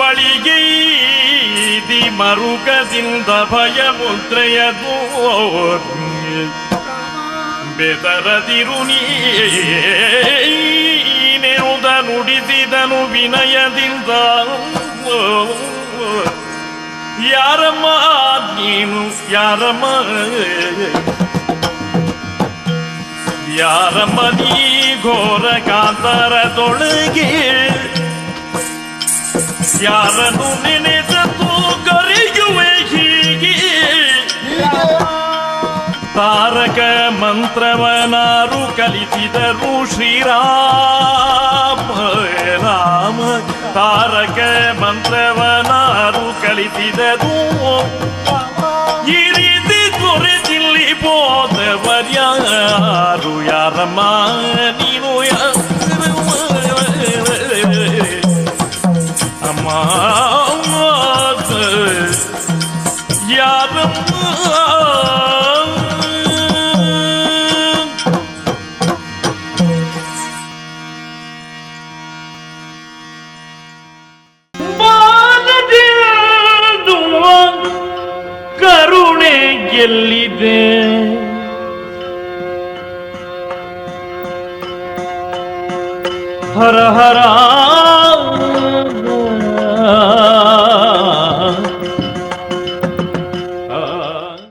ಬಳಿಗೈದಿ ಮರುಕದಿಂದ ಭಯ ಮುದ್ರೆಯದು ಬೆದರದಿರು ನೀನೆನುದ ನುಡಿಸಿದನು ವಿನಯದಿಂದ. ಯಾರಮ್ಮ ನೀನು ಯಾರಮ್ಮ ಯಾರಮ್ಮ ನೀ ಘೋರ ಕಾಂತರದೊಳಗೆ ಯಾರನ್ನು ನೆನೆದು ಕರೆಯುವೆ ಹೀಗೆ. ತಾರಕ ಮಂತ್ರವನಾರು ಕಲಿಸಿದರು ಶ್ರೀರಾಮ ರಾಮ. ತಾರಕ ಮಂತ್ರವನಾರು ಕಲಿಸಿದರು ಈ ರೀತಿ ದೊರೆತಿಲ್ಲಿ ಬೋಧವರ್ಯಾರು. ಯಾರಮ್ಮ ನೀನು ಅಮ್ಮ ಯಾರಮ್ಮ ಕರುಣೆ ಗೆಲ್ಲಿದೆ ಹರ ಹರ